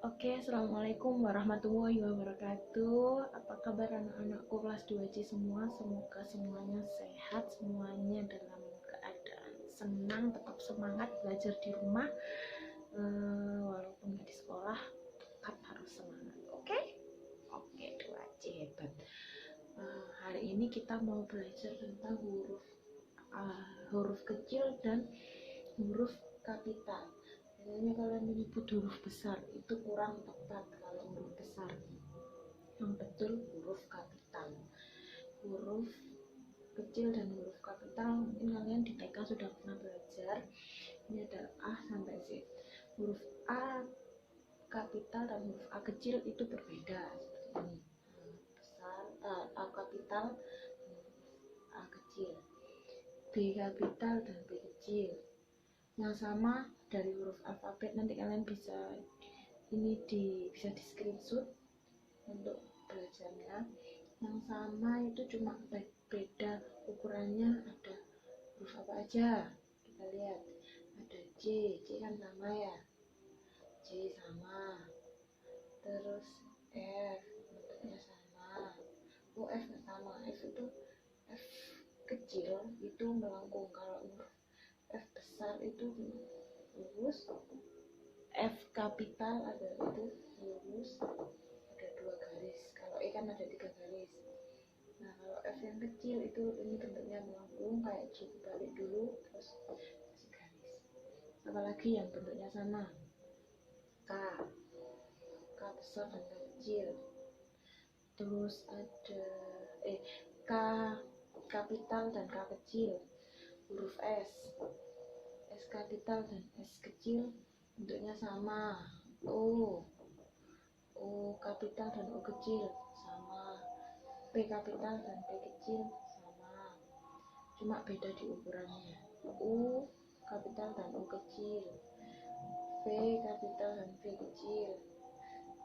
Oke, assalamualaikum warahmatullahi wabarakatuh. Apa kabar anak-anakku kelas 2C semua? Semoga semuanya sehat, semuanya dalam keadaan senang, tetap semangat belajar di rumah. Walaupun nggak di sekolah, tetap harus semangat. Oke? Oke, 2C hebat. Hari ini kita mau belajar tentang huruf kecil dan huruf kapital. Biasanya kalian menyebut huruf besar, itu kurang tepat kalau huruf besar. Yang betul huruf kapital. Huruf kecil dan huruf kapital mungkin kalian di TK sudah pernah belajar. Ini ada A sampai Z. Huruf A kapital dan huruf A kecil itu berbeda seperti ini. A kapital dan A kecil. B kapital dan B kecil. Yang sama dari huruf alfabet, nanti kalian bisa bisa di screenshot untuk belajarnya. Yang sama itu cuma beda ukurannya, ada huruf apa aja. Kita lihat, ada C kan sama ya, C sama, terus F bentuknya sama. F nggak sama, F itu F kecil itu melengkung, kalau huruf F besar itu lurus. F kapital ada itu lurus, ada 2 garis. Kalau E kan ada 3 garis. Nah, kalau F yang kecil itu ini bentuknya melengkung, kayak J balik dulu terus kasih garis. Apalagi yang bentuknya sama, K besar dan K kecil. Terus ada K kapital dan K kecil. Huruf S kapital dan S kecil bentuknya sama. O kapital dan O kecil sama. P kapital dan P kecil sama, cuma beda di ukurannya. U kapital dan U kecil, V kapital dan V kecil,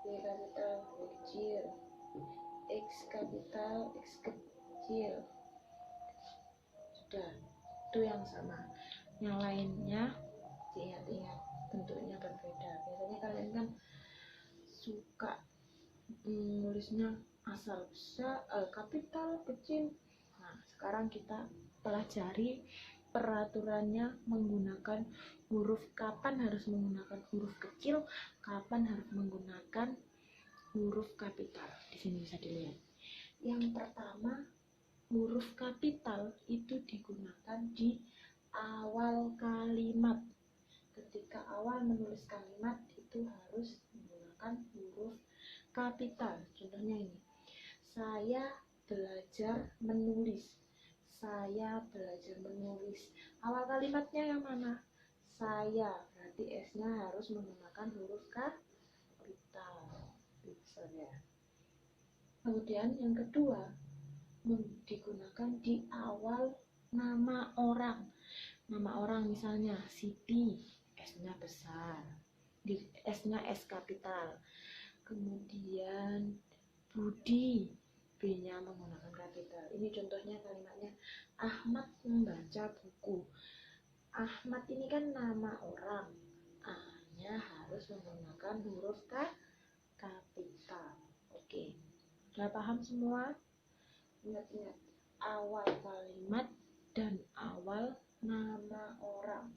W kapital W kecil, X kapital X kecil. Sudah, itu yang sama. Yang lainnya diingat-ingat, bentuknya berbeda. Biasanya kalian kan suka nulisnya asal besar, kapital, kecil. Nah, sekarang kita pelajari peraturannya menggunakan huruf, kapan harus menggunakan huruf kecil, kapan harus menggunakan huruf kapital. Di sini bisa dilihat. Yang pertama, huruf kapital itu digunakan di awal kalimat. Ketika awal menulis kalimat itu harus menggunakan huruf kapital. Contohnya ini, saya belajar menulis. Saya belajar menulis. Awal kalimatnya yang mana? Saya, berarti S-nya harus menggunakan huruf kapital. Besar ya. Kemudian yang kedua, digunakan di awal nama orang. Nama orang misalnya Siti, S-nya besar, S-nya S kapital. Kemudian Budi, B-nya menggunakan kapital. Ini contohnya kalimatnya, Ahmad membaca buku. Ahmad ini kan nama orang, A-nya harus menggunakan huruf kapital. Oke, udah paham semua? Ingat-ingat, awal kalimat dan awal nama orang.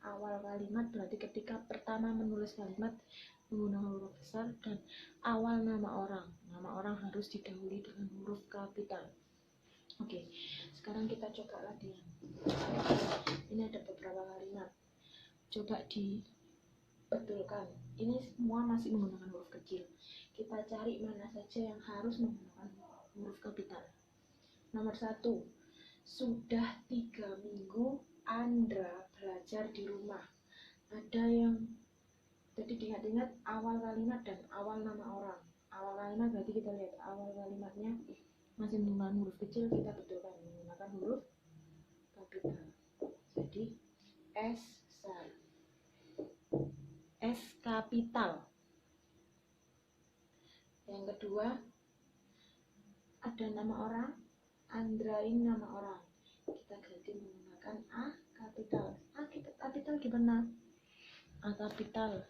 Awal kalimat berarti ketika pertama menulis kalimat menggunakan huruf besar, dan awal nama orang. Nama orang harus didahului dengan huruf kapital. Oke, sekarang kita coba latihan. Ini ada beberapa kalimat. Coba dibetulkan. Ini semua masih menggunakan huruf kecil. Kita cari mana saja yang harus menggunakan huruf kapital. Nomor 1, sudah 3 minggu Andra belajar di rumah. Ada yang, jadi diingat-ingat awal kalimat dan awal nama orang. Awal kalimat berarti kita lihat awal kalimatnya masih menggunakan huruf kecil, kita betulkan menggunakan huruf kapital. Jadi S besar, S kapital. Yang kedua, ada nama orang, Andra ini nama orang, kita ganti menggunakan A kapital. A kapital gimana? A kapital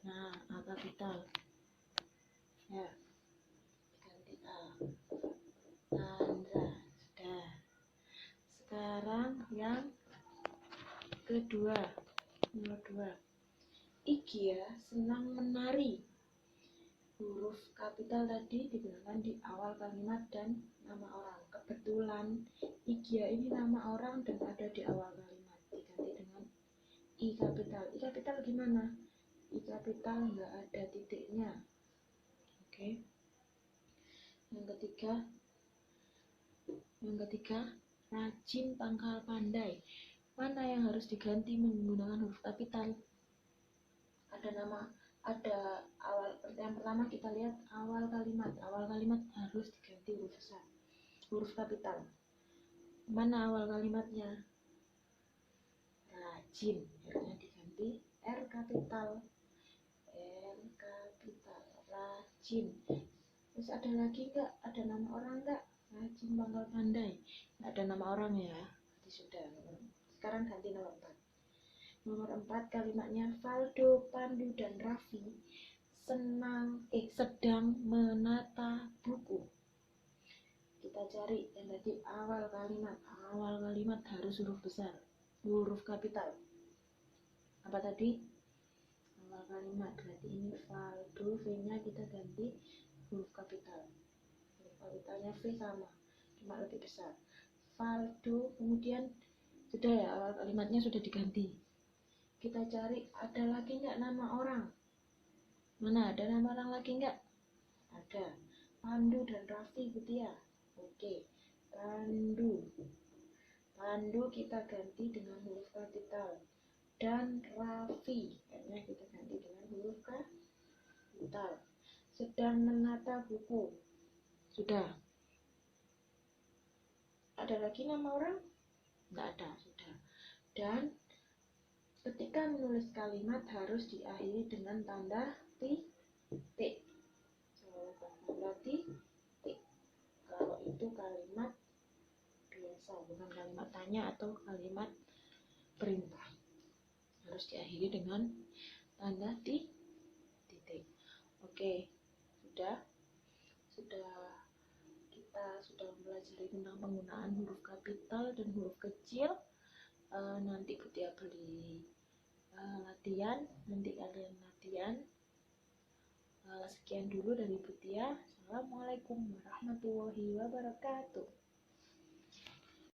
Nah, A kapital ya, ganti A. Tanda, sudah. Sekarang yang kedua, nomor 2. Igya senang menari. Huruf kapital tadi digunakan di awal kalimat dan nama orang. Kebetulan Igya ini nama orang dan ada di awal kalimat, diganti dengan I kapital. I kapital gimana? I kapital nggak ada titiknya. Oke. Yang ketiga, rajin, pangkal, pandai. Mana yang harus diganti menggunakan huruf kapital? Ada awal. Yang pertama kita lihat awal kalimat harus diganti huruf besar, huruf kapital. Mana awal kalimatnya? Rajin, R-nya diganti R kapital, rajin. Terus ada lagi nggak? Ada nama orang nggak? Rajin, pangkal, pandai. Nggak ada nama orang ya, jadi sudah. Sekarang ganti nomor 4. Nomor 4 kalimatnya Valdo, Pandu, dan Raffi sedang menata buku. Kita cari yang tadi awal kalimat harus huruf besar, huruf kapital. Apa tadi? Awal kalimat, berarti ini Valdo, V-nya kita ganti huruf kapital. Huruf kapitalnya V sama, cuma lebih besar. Valdo, kemudian sudah ya, awal kalimatnya sudah diganti. Kita cari ada lagi nggak nama orang? Mana ada nama orang lagi nggak? Ada. Pandu dan Raffi gitu ya. Oke. Pandu kita ganti dengan huruf kapital. Dan Raffi, kayaknya kita ganti dengan huruf kapital. Sedang menata buku. Sudah. Ada lagi nama orang? Nggak ada. Sudah. Dan ketika menulis kalimat harus diakhiri dengan tanda titik. Tanda titik. Kalau itu kalimat biasa, bukan kalimat tanya atau kalimat perintah, harus diakhiri dengan tanda titik. Oke, kita sudah mempelajari tentang penggunaan huruf kapital dan huruf kecil. Nanti Butia beli latihan, nanti kalian latihan. Sekian dulu dari Butia. Assalamualaikum warahmatullahi wabarakatuh.